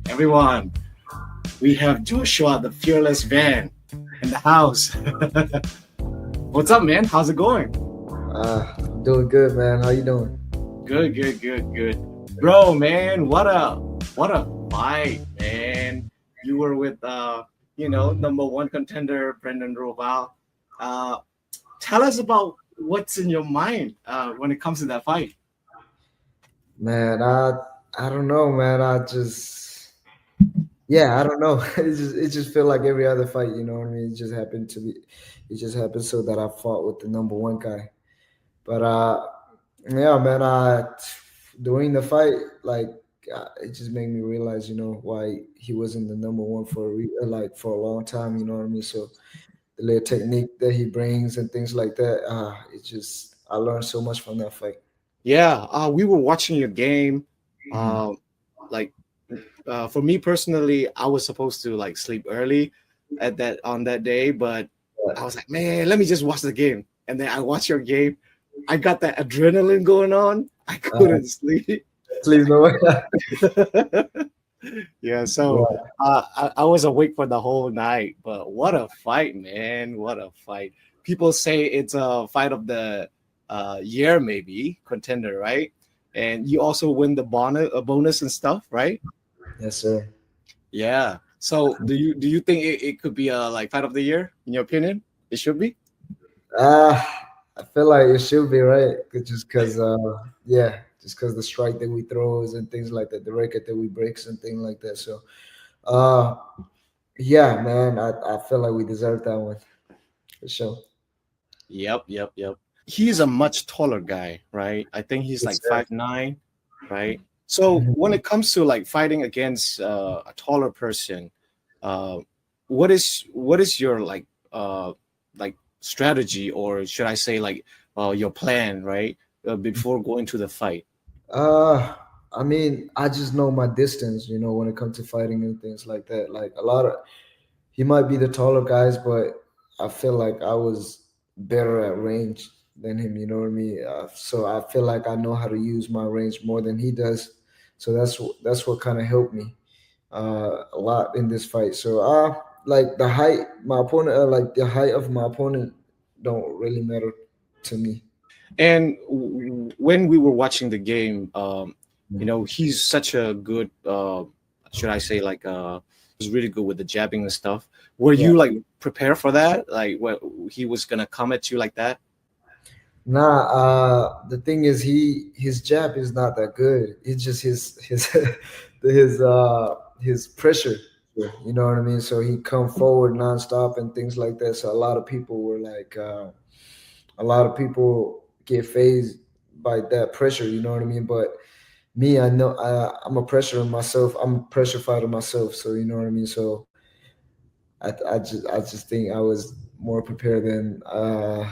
Everyone, we have Joshua, the fearless van, in the house. What's up, man? How's it going? I'm doing good, man. How you doing? Good. Bro, man, what a fight, man. You were with number one contender Brendan Roval. Uh, tell us about what's in your mind when it comes to that fight. Man, I don't know, man. I don't know. It just felt like every other fight, you know what I mean? It just happened so that I fought with the number one guy. But yeah, man. During the fight, like it just made me realize, why he wasn't the number one like for a long time. You know what I mean? So the little technique that he brings and things like that, I learned so much from that fight. Yeah, we were watching your game. Mhm. Um, like for me personally, I was supposed to like sleep early on that day, but I was like, man, let me just watch the game. And then I watched your game. I got that adrenaline going on. I Uh, couldn't sleep. Please no way. Yeah, so Yeah, I was awake for the whole night. But what a fight, man! What a fight! People say it's a fight of the year, maybe contender, right? And you also win the bonus and stuff, right? yes, sir. Yeah. So do you think it could be a like fight of the year in your opinion? It should be. Uh, I feel like it should be right, just because, just because the strike that we throws and things like that, the record that we breaks and things like that. So, uh, yeah, man, I feel like we deserve that one for sure. Yep. He's a much taller guy, right? I think he's Yes, like sir. 5'9", right? So when Mhm. it comes to like fighting against a taller person, uh, what is your like strategy, or should I say like your plan, right? Before going to the fight. Uh, I mean, I just know my distance, when it comes to fighting and things like that. Like he might be the taller guys, but I feel like I was better at range than him. You know what I mean? So I feel like I know how to use my range more than he does. So that's what kind of helped me a lot in this fight. So like the height, like the height of my opponent don't really matter to me. And when we were watching the game, he's such a good, should I say, like, he's really good with the jabbing and stuff. Were Yeah. you like prepared for that? Like, what he was gonna come at you like that? Nah, the thing is, his jab is not that good. It's just his pressure. You know what I mean? So he come forward nonstop and things like that. So a lot of people get phased by that pressure. You know what I mean? But me, I know I'm a pressure myself. I'm a pressure fighter myself. So you know what I mean. So I just think I was more prepared than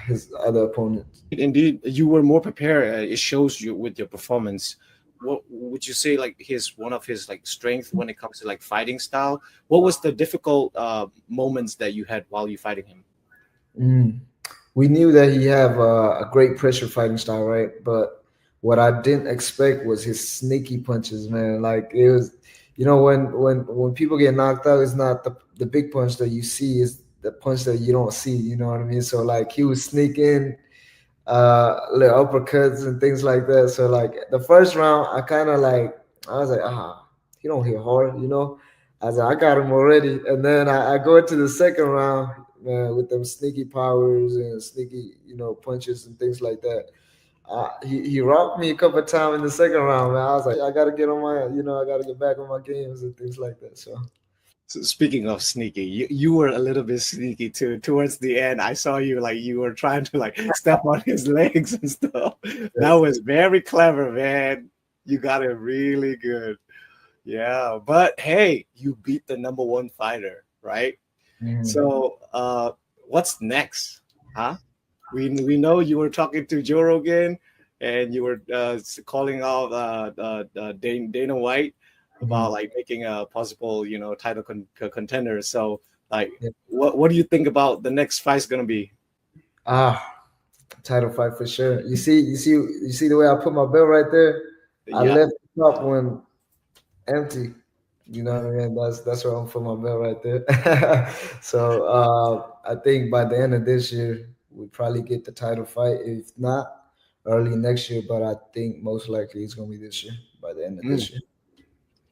his other opponents. Indeed, you were more prepared. It shows you with your performance. What would you say like his one of his like strength when it comes to like fighting style? What was the difficult moments that you had while you fighting him? Mm. We knew that he have a great pressure fighting style, right? But what I didn't expect was his sneaky punches, man. Like it was, when people get knocked out, it's not the big punch that you see, is the punch that you don't see. You know what I mean? So like he was sneaking little uppercuts and things like that. So like the first round, I was like, he don't hit hard, you know. I was like, I got him already, and then I go into the second round, man, with them sneaky powers and sneaky, punches and things like that. He rocked me a couple of times in the second round, man. I was like, I gotta get on I gotta get back on my games and things like that. So So speaking of sneaky, you were a little bit sneaky too. Towards the end, I saw you like you were trying to like step on his legs and stuff. That yes, was very clever, man. You got it really good. Yeah, but hey, you beat the number one fighter, right? mhm. So, what's next? Huh? We know you were talking to Joe Rogan, and you were calling out Dana White about Mhm. like making a possible title contender. So, like, Yeah. what do you think about the next fight's gonna be? Ah, title fight for sure. You see the way I put my belt right there. I Yeah, left the top one empty. You know what I mean? That's where I'm for my belt right there. So I think by the end of this year we probably get the title fight. If not, early next year. But I think most likely it's gonna be this year. By the end of Mm. this year.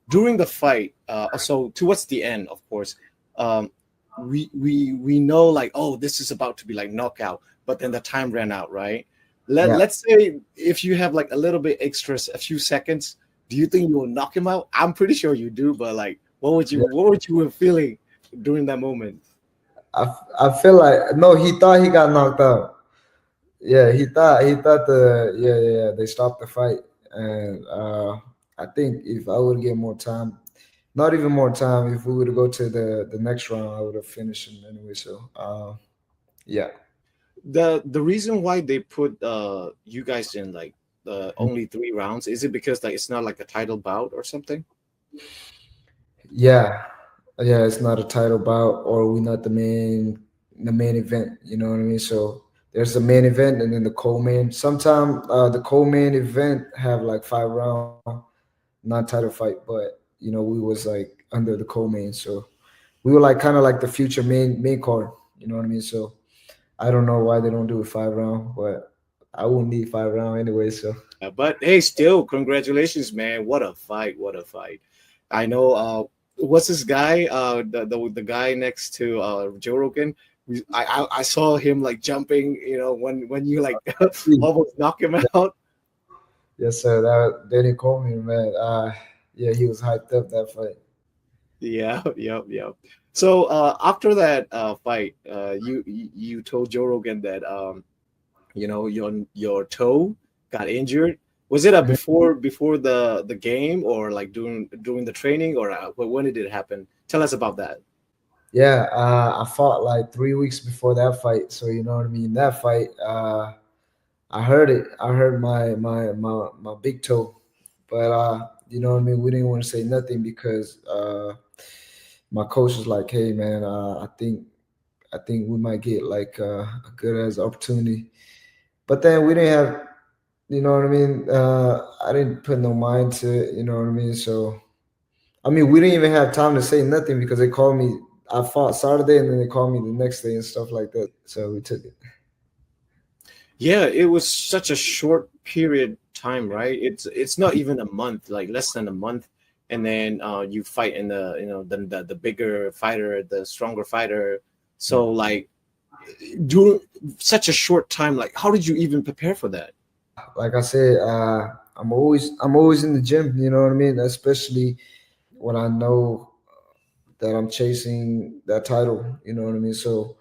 During the fight, so towards the end, of course, um, we know like, oh, this is about to be like knockout, but then the time ran out, right? Yeah. Let's say if you have like a little bit extra, a few seconds, do you think you will knock him out? I'm pretty sure you do, but like, what would you were feeling during that moment? I feel like no, he thought he got knocked out. Yeah, he thought they stopped the fight, and I think if I would get more time, not even more time, if we would go to the next round, I would have finished him anyway. So yeah, The reason why they put you guys in like only 3 rounds, is it because like it's not like a title bout or something? yeah, yeah. It's not a title bout, or we not the main event. You know what I mean? So there's the main event, and then the co-main. Sometimes the co-main event have like 5 round non-title fight, but we was like under the co-main, so we were like kind of like the future main card. You know what I mean? So I don't know why they don't do a 5 round, but I won't need 5 round anyway. So But hey, still, congratulations, man! What a fight! What a fight! I know. What's this guy? The guy next to Joe Rogan. I saw him like jumping. You know, when you like almost knock him out. yes, sir. That Danny Coleman, man. Yeah, he was hyped up that fight. Yeah, yep, yep. So after that fight, you told Joe Rogan that you know, your toe got injured. Was it Mhm. before the game, or like during the training, or when did it happen? Tell us about that. Yeah, I fought like 3 weeks before that fight, so you know what I mean. That fight, I heard it. I heard my big toe, but you know what I mean. We didn't want to say nothing because my coach was like, "Hey, man, I think we might get like a good as opportunity." But then we didn't have, you know what I mean. I didn't put no mind to it, you know what I mean. So I mean, we didn't even have time to say nothing because they called me. I fought Saturday, and then they called me the next day and stuff like that. So we took it. Yeah, it was such a short period time, right? It's not even a month, like less than a month, and then you fight in the the bigger fighter, the stronger fighter. So like during such a short time, like how did you even prepare for that? Like I said, I'm always in the gym. You know what I mean. Especially when I know that I'm chasing that title. You know what I mean. So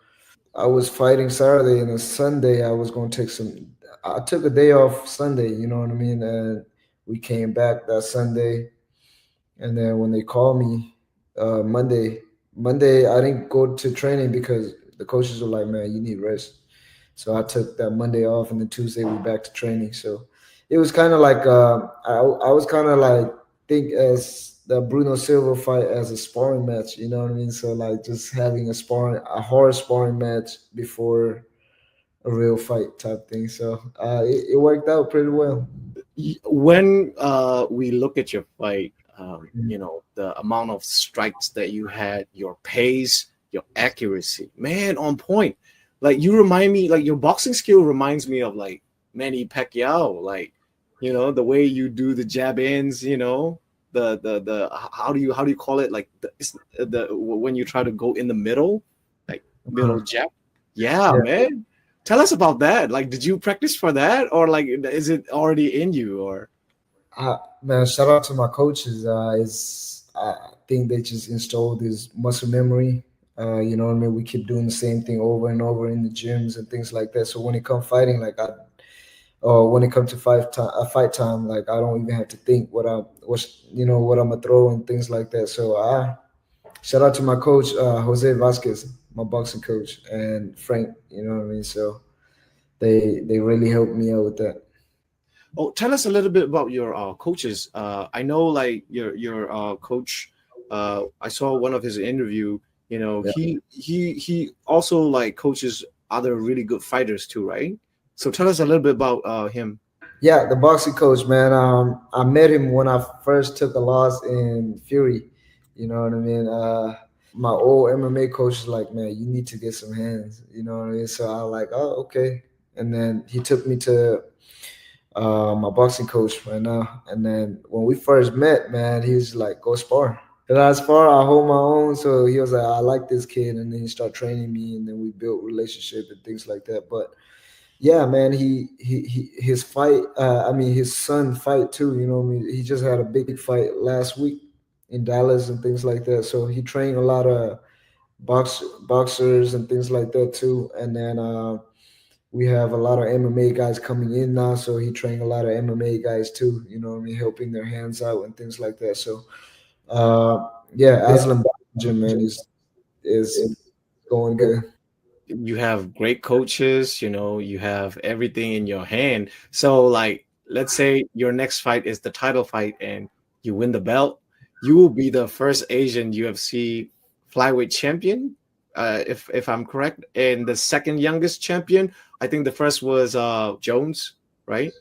I was fighting Saturday, and on Sunday I was going to take some. I took a day off Sunday. You know what I mean. And we came back that Sunday, and then when they called me Monday I didn't go to training because the coaches were like, "Man, you need rest." So I took that Monday off, and then Tuesday we back to training. So it was kind of like I was kind of like think as the Bruno Silva fight as a sparring match. You know what I mean? So like just having a hard sparring match before a real fight type thing. So it worked out pretty well. When we look at your fight, you know, the amount of strikes that you had, your pace, your accuracy, man, on point. Like you remind me, like your boxing skill reminds me of like Manny Pacquiao. Like, you know, the way you do the jab ins, you know, the how do you call it? Like the when you try to go in the middle, like middle Uh, jab. Yeah, yeah. man. Tell us about that. Like, did you practice for that, or like, is it already in you? Or Man, shout out to my coaches. Is I think they just installed this muscle memory. You know what I mean? We keep doing the same thing over and over in the gyms and things like that. So when it comes fighting, like when it comes to fight time, like I don't even have to think what I'm gonna throw and things like that. So I shout out to my coach, Jose Vasquez, my boxing coach, and Frank. You know what I mean? So they really helped me out with that. oh, tell us a little bit about your coaches. I know like your coach. I saw one of his interview. You know, Yeah. he also like coaches other really good fighters too, right? So tell us a little bit about him. Yeah, the boxing coach, man. I met him when I first took a loss in Fury. You know what I mean? My old MMA coach is like, man, you need to get some hands. You know what I mean? So I was like, oh, okay. And then he took me to my boxing coach right now. And then when we first met, man, he was like, go spar. And I spar, I hold my own. So he was like, I like this kid. And then he started training me, and then we built relationship and things like that. But yeah, man, his fight. I mean, his son fight too. You know, what I mean, he just had a big fight last week in Dallas and things like that. So he trained a lot of boxers and things like that too. And then we have a lot of MMA guys coming in now. So he trained a lot of MMA guys too. You know, what I mean, helping their hands out and things like that. So yeah, Aslan Gym, man, is going good. You have great coaches, you have everything in your hand. So like, let's say your next fight is the title fight and you win the belt, you will be the first Asian UFC flyweight champion, if I'm correct, and the second youngest champion. I think the first was Jones, right?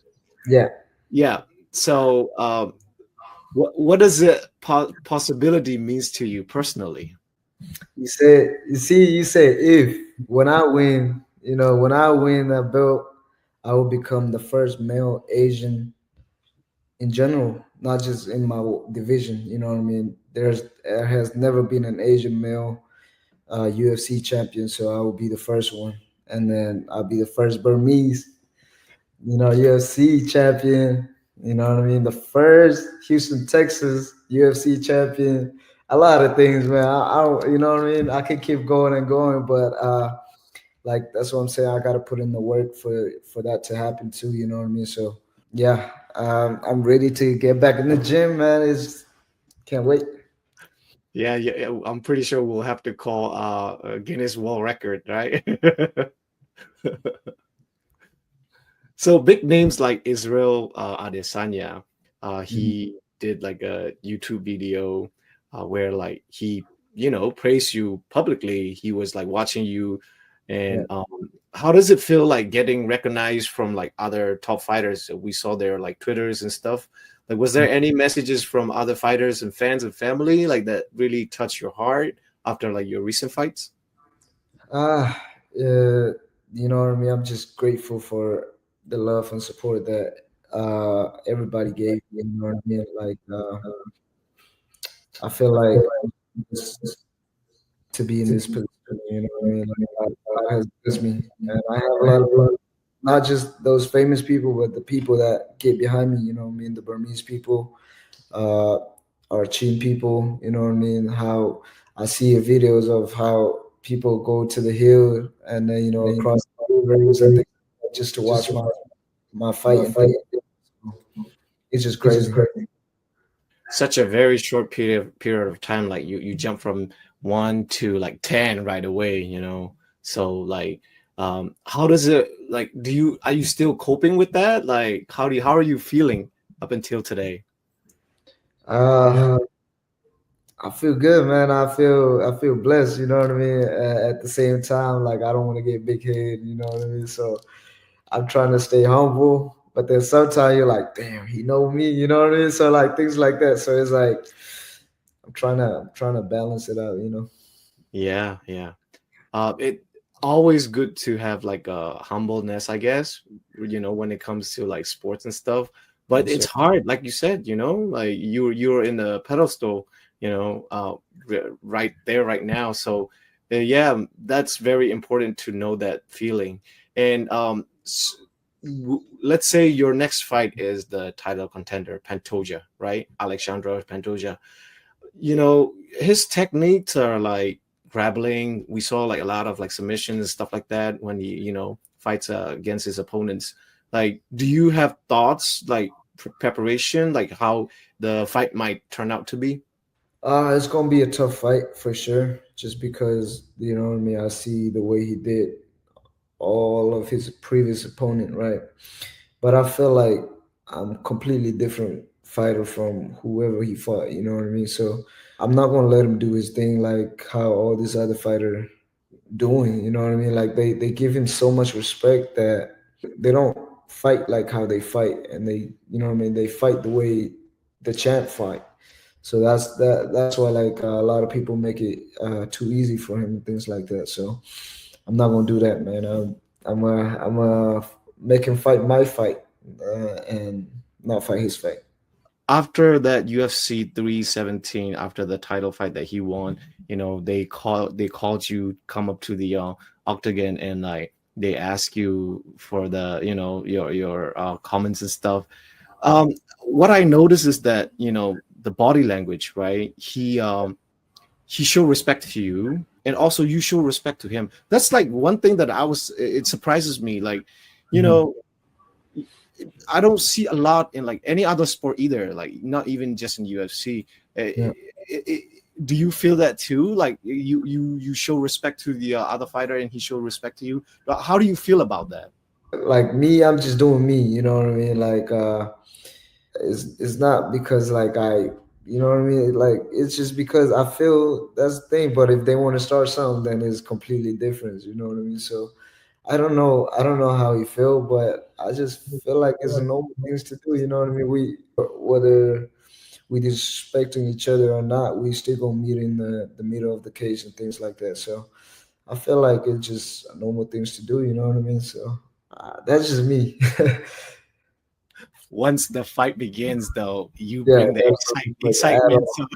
Yeah. Yeah. So what does the possibility means to you personally? You say if when I win, when I win that belt, I will become the first male Asian in general, not just in my division. You know what I mean? There has never been an Asian male UFC champion, so I will be the first one, and then I'll be the first Burmese, UFC champion. You know what I mean? The first Houston, Texas UFC champion. A lot of things, man. I don't, you know what I mean? I can keep going and going, but like that's what I'm saying. I got to put in the work for that to happen too. You know what I mean? So yeah, I'm ready to get back in the gym, man. It's can't wait. Yeah, yeah, yeah, I'm pretty sure we'll have to call a Guinness World Record, right? So big names like Israel Adesanya, Mhm. he did like a YouTube video where like he, praised you publicly. He was like watching you, Yeah. and how does it feel like getting recognized from like other top fighters? We saw their like Twitters and stuff. Like, was there any messages from other fighters and fans and family like that really touched your heart after like your recent fights? Ah, you know what I mean? I'm just grateful for the love and support that everybody gave me. You know what I mean? Like, I feel like just to be in this position, you know what I mean? Like, God has blessed me. And I have a lot of, not just those famous people, but the people that get behind me, you know what I mean? The Burmese people, uh, our Chin people, you know what I mean? How I see videos of how people go to the hill and then, across the rivers and things like that just to watch my fight and things. It's just crazy. Such a very short period of time, like you jump from 1 to like 10 right away, so like how does it, like, are you still coping with that? Like, how are you feeling up until today? Uh, I feel good, man. I feel blessed. You know what I mean. At the same time, like I don't want to get big head. You know what I mean. So I'm trying to stay humble, but then sometimes you're like, damn, he know me. You know what I mean. So like things like that. So it's like I'm trying to balance it out. Yeah, yeah. It always good to have like a humbleness, I guess, when it comes to like sports and stuff. But Yes, it's sir. hard, like you said, like you're in the pedestal, right there, right now. So yeah, that's very important to know that feeling. And let's say your next fight is the title contender, Pantoja, right? Alexandra Pantoja. His techniques are like grappling. We saw like a lot of like submissions and stuff like that when he fights against his opponents. Like, do you have thoughts like preparation, like how the fight might turn out to be? It's gonna be a tough fight for sure. Just because you know what I mean. I see the way he did all of his previous opponent, right? But I feel like I'm completely different fighter from whoever he fought. You know what I mean? So I'm not gonna let him do his thing like how all these other fighter doing. You know what I mean? Like they give him so much respect that they don't fight like how they fight, and they, you know what I mean, they fight the way the champ fight. So that's why like a lot of people make it too easy for him and things like that. So I'm not gonna do that, man. I'm make him fight my fight and not fight his fight. After that UFC 317, after the title fight that he won, they called you come up to the octagon, and like they ask you for the your comments and stuff. What I noticed is that the body language, right? He showed respect to you, and also you show respect to him. That's like one thing that it surprises me, like you Mhm. know I don't see a lot in like any other sport either, like not even just in UFC. Yeah. Do you feel that too? Like you show respect to the other fighter, and he showed respect to you. How do you feel about that? Like me, I'm just doing me. You know what I mean? Like it's not because like you know what I mean? Like it's just because I feel that's the thing. But if they want to start something, then it's completely different. You know what I mean? So I don't know how you feel, but I just feel like it's normal things to do. You know what I mean? Whether we disrespecting each other or not, we still gonna meet in the middle of the cage and things like that. So I feel like it's just normal things to do. You know what I mean? So that's just me. Once the fight begins, though, you Yeah, bring the that's not like at excitement. all.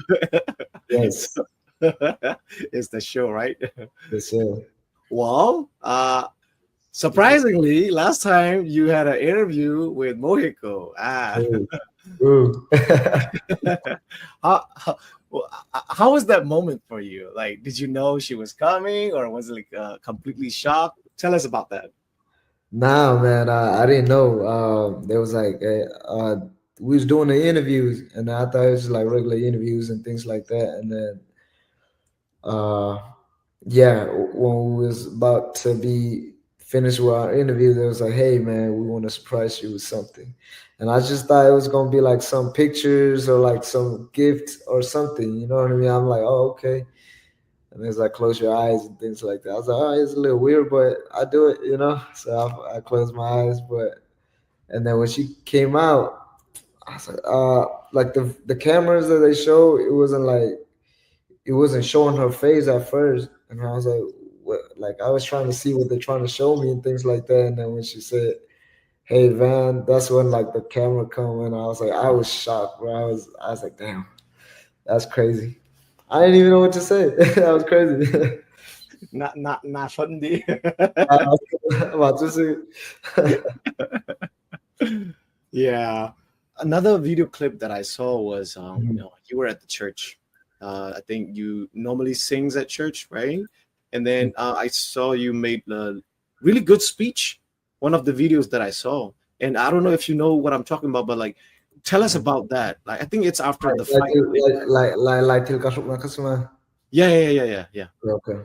Yes, So it's the show, right? yes, sir. Well, surprisingly, last time you had an interview with Mohiko. True, true. How was that moment for you? Like, did you know she was coming, or was it like completely shocked? Tell us about that. Nah, man, I didn't know. There was like we was doing the interviews, and I thought it was like regular interviews and things like that. And then, uh, yeah, when we was about to be finished with our interview, they was like, "Hey, man, we want to surprise you with something," and I just thought it was gonna be like some pictures or like some gift or something. You know what I mean? I'm like, "Oh, okay." And it's like close your eyes and things like that. I was like, "Oh, it's a little weird, but I do it," you know. So I closed my eyes, but and then when she came out, I was like the cameras that they show, it wasn't showing her face at first, and I was like, what? Like I was trying to see what they're trying to show me and things like that. And then when she said, "Hey, Van," that's when like the camera come in. I was like, I was shocked, bro. I was like, damn, that's crazy. I didn't even know what to say. That was crazy. Not funny. About to say. Yeah. Another video clip that I saw was you were at the church. I think you normally sings at church, right? And then I saw you made a really good speech. One of the videos that I saw, and I don't know if you know what I'm talking about, but like, tell us about that. Like, I think it's after the Like fight, right? like til kasuk na kasuma. Yeah, yeah, yeah, yeah, yeah. Okay.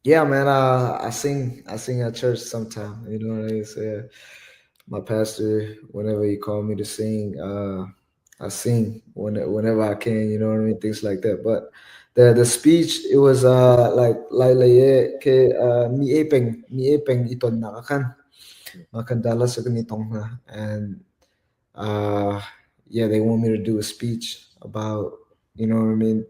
Yeah, man. I sing at church sometime. You know what I mean? So, yeah, my pastor, whenever he called me to sing, I sing whenever I can. You know what I mean? Things like that. But the speech, it was like ke mi epeng iton nakakan makandala sa ganitong na. And uh yeah, they want me to do a speech about, you know what I mean,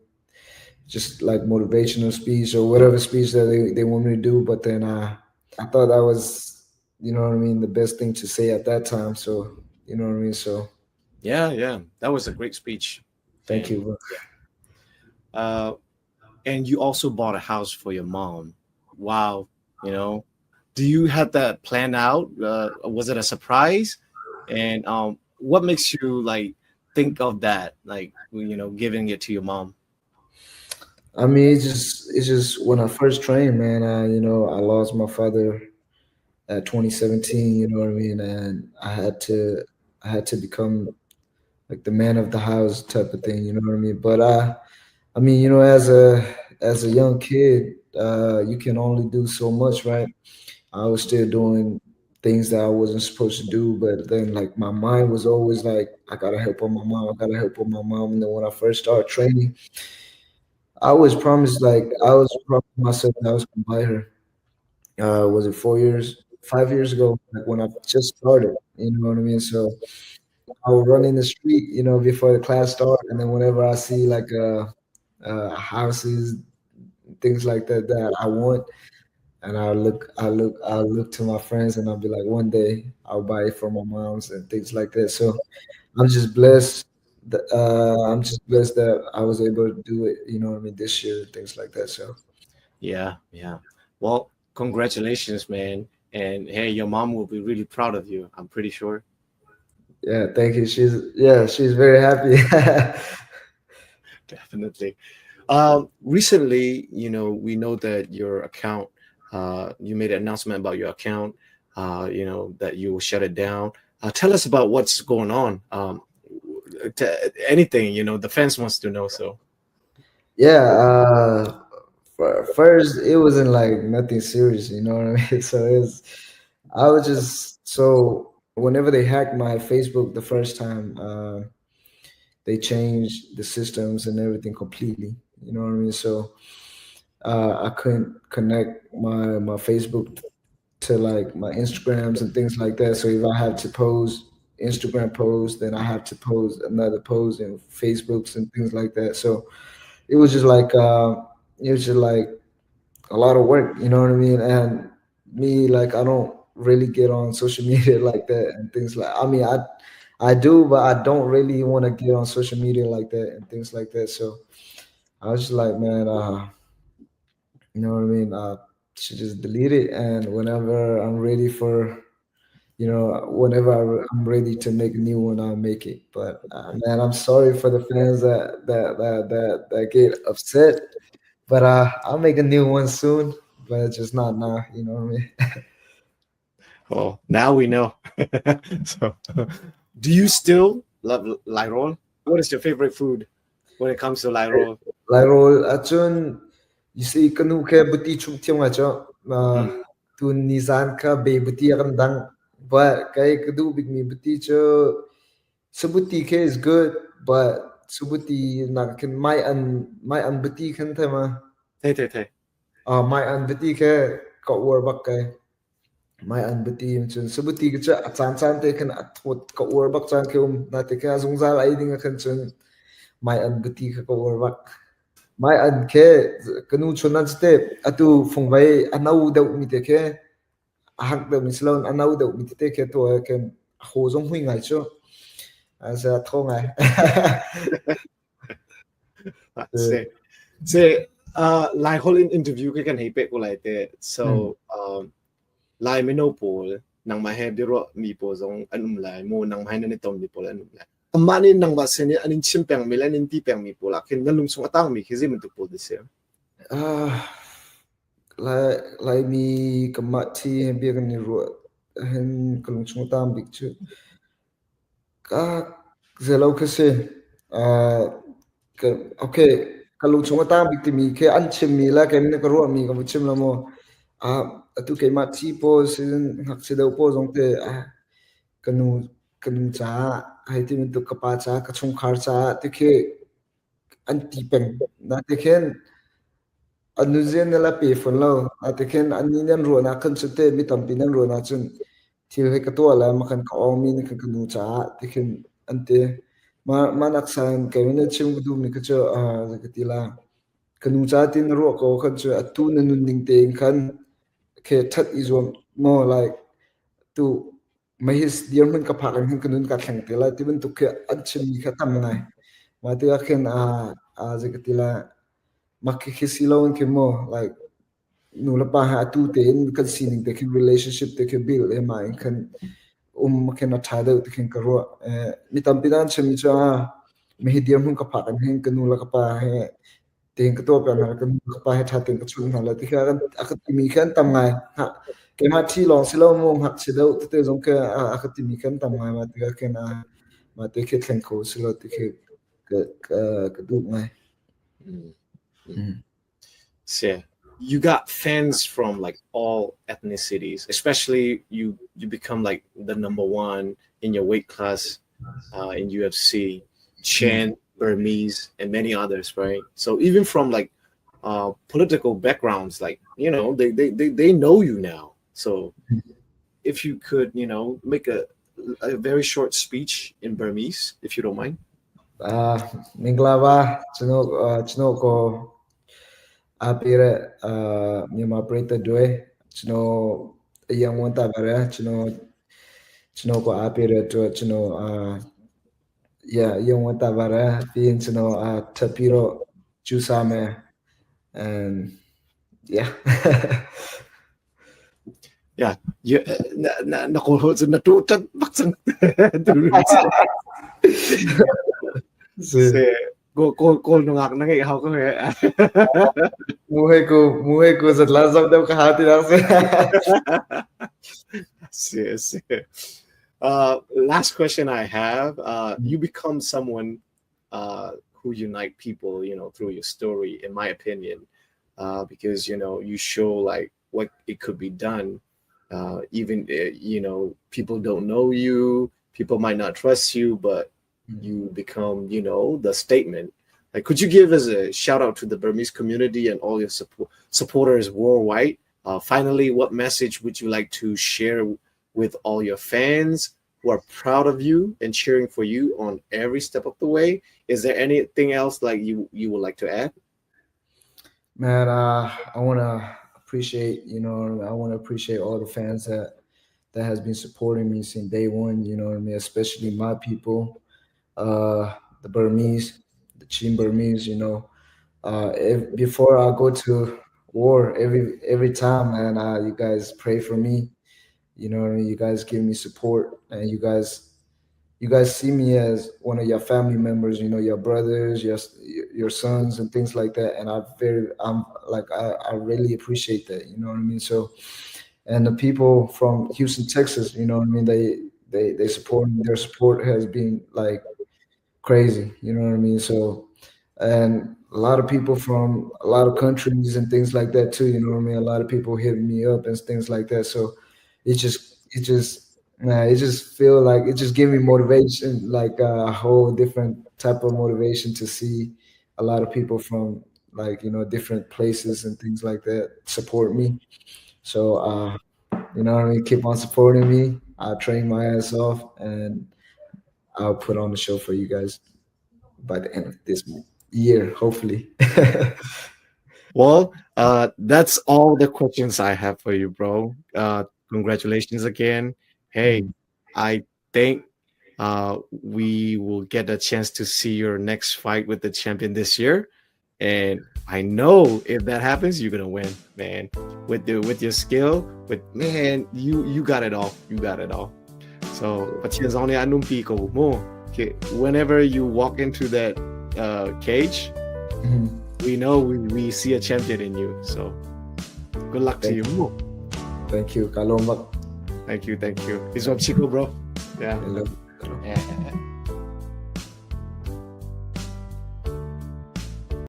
just like motivational speech or whatever speech that they want me to do. But then I thought that was, you know what I mean, the best thing to say at that time. So, you know what I mean? So Yeah, yeah. That was a great speech. thank And you, bro. yeah. And you also bought a house for your mom. Wow. You know, do you have that planned out? Was it a surprise? And what makes you like think of that, like giving it to your mom? I mean, it's just when I first trained, man, I lost my father at 2017, you know what I mean? And I had to become like the man of the house type of thing, you know what I mean? But I mean, as a young kid, you can only do so much, right? I was still doing things that I wasn't supposed to do, but then like my mind was always like, I gotta help on my mom, I gotta help on my mom. And then when I first started training, I was promised myself that I was gonna buy her. Was it 4 years, 5 years ago, like when I just started, you know what I mean? So I'll run in the street, before the class start, and then whenever I see like houses, things like that that I want, and I'll look to my friends, and I'll be like, one day I'll buy it for my mom's and things like that. So I'm just blessed. I'm just blessed that I was able to do it. You know what I mean? This year, things like that. So Yeah, yeah. Well, congratulations, man. And hey, your mom will be really proud of you. I'm pretty sure. yeah, thank you. She's very happy. Definitely. Recently, we know that your account, you made an announcement about your account, that you will shut it down. Tell us about what's going on. Anything, the fans wants to know. So, Yeah, first it wasn't like nothing serious, you know what I mean? So I was just so whenever they hacked my Facebook the first time, they changed the systems and everything completely. You know what I mean? So I couldn't connect my Facebook to like my Instagrams and things like that. So if I have to post Instagram post, then I have to post another post in Facebooks and things like that. So it was just like it was just like a lot of work, you know what I mean? And me, like, I don't really get on social media like that and things like. I mean, I do, but I don't really want to get on social media like that and things like that. So I was just like, man, you know what I mean? Should just delete it, and whenever I'm ready for, whenever I'm ready to make a new one, I'll make it. But man, I'm sorry for the fans that get upset. But I'll make a new one soon, but just not now. You know what I mean? oh, now we know. So, do you still love Lyrol? What is your favorite food when it comes to Lyrol? Like roll achun, you see kanu ke buti chum tiang acho Mm. tu nizan ka be buti akan dang, but kay kadu big me buti cho subuti ke is good, but subuti na kan my an buti kan tema Hey, hey, hey. my an buti ke ka war bak kay my an buti chun subuti ke cha chan chan te kan athot ka war bak chan ke na te ka zungzal ai ding kan chun my an buti ka war bak. Mai an ke kanu chunan ste atu phungwai anau deuh mi te ke ahak de mislon anau deuh mi te ke to ken ho jong hui ngai chu asa tho ngai. That's it. Say, like whole interview cái kan hipe ko like that. Hmm. So, lai me no pol nang ma he biro mi po zong anum lai mo nang ma ni tom mi pol anum lai. Amani nang ba se ni anin chimpeng mi lan in ti peng mi pola ken nalung sung atang mi kizi men tu po de se. Ah, lai mi kamat ti hen bia kan ni ro hen kalung chung tam bik chu ka zelo ke se ah okay kalung chung tam bik ti mi ke an chim mi la ken ne ka ro mi ka chim la mo atu ke ma chi po sin hak se do po jong te kanu kanu cha hai ti min tu kapa cha ka chung khar cha te ke an ti pen na te khen anu zen la pe fon lo a te khen an ni nan ro na kan chu te mi tam pi nan ro na chun thil he ka to la ma kan ka ong mi ni ka kanu cha te khen an te ma nak san ke min chim du mi ka cho ka ti la kanu cha tin ro ko kan chu atu na nun ning te khan ke that is one more like tu mahis diam hun ka phakan hun kanun ka thang te la ti bun tu ke achim mi kha tam ngai ma ti a khen a je ka ti la makki ke silon ke mo like nu la pa ha tu te in kan sining te kin relationship te ke build e ma in kan ken a tha de te ken ka ro mi tam pidan chemi cha mehi diam hun ka phakan hen kanu la ka pa he ting ka to pa na kan ka pa he tha ting ka chun na la ti kha kan akat mi khan tam ngai ha ke ma thi long silo mo hak se do te jong ke akat mi khan tam ngai ma ti ka ken ma te ke thlen ko silo ti ke ka du ngai. Mm. Mm. So, you got fans from like all ethnicities, especially you become like the number one in your weight class in UFC, Mm. Chan, Burmese, and many others, right? So even from like political backgrounds, like they know you now. So if you could, make a a very short speech in Burmese, if you don't mind. Minglava, chino ko apire Myanmar preta due, chino yang wanta bara, chino ko apire to chino yeah, yung wanta bara, pin chino tapiro chusame, and yeah. Yeah, you nakuha sa natutan baksan tulungan sa So, ko nung ako nangihaw ko muhe ko sa lasap daw kahati lang yes. Last question I have. You become someone who unite people, through your story, in my opinion, because you show like what it could be done. Even people don't know you, people might not trust you, but you become the statement. Like, could you give us a shout out to the Burmese community and all your supporters worldwide? Finally, what message would you like to share with all your fans who are proud of you and cheering for you on every step of the way? Is there anything else like you would like to add? Man, I want to appreciate, I want to appreciate all the fans that has been supporting me since day one. You know what I mean? Especially my people, the Burmese, the Chin Burmese. Before I go to war, every time, man, you guys pray for me. You know what I mean? You guys give me support, and you guys see me as one of your family members, your brothers, your sons and things like that. And I really appreciate that. You know what I mean? So, and the people from Houston, Texas, you know what I mean? They support me. Their support has been like crazy. You know what I mean? So, and a lot of people from a lot of countries and things like that too. You know what I mean? A lot of people hit me up and things like that. So, it just feel like it just give me motivation, like a whole different type of motivation to see a lot of people from like different places and things like that support me. So what I mean, keep on supporting me. I'll train my ass off and I'll put on the show for you guys by the end of this year, hopefully. Well, that's all the questions I have for you, bro. Congratulations again. Hey, Mhm. I think we will get a chance to see your next fight with the champion this year. And I know if that happens, you're gonna win, man. With your skill, with man, you got it all. You got it all. So, pachianzone anumpi ko mo. Okay, whenever you walk into that cage, Mhm. we know we see a champion in you. So, good luck to you. Thank you. Kalombak. Thank you. It's Rob Chico, bro. Yeah. I love you. And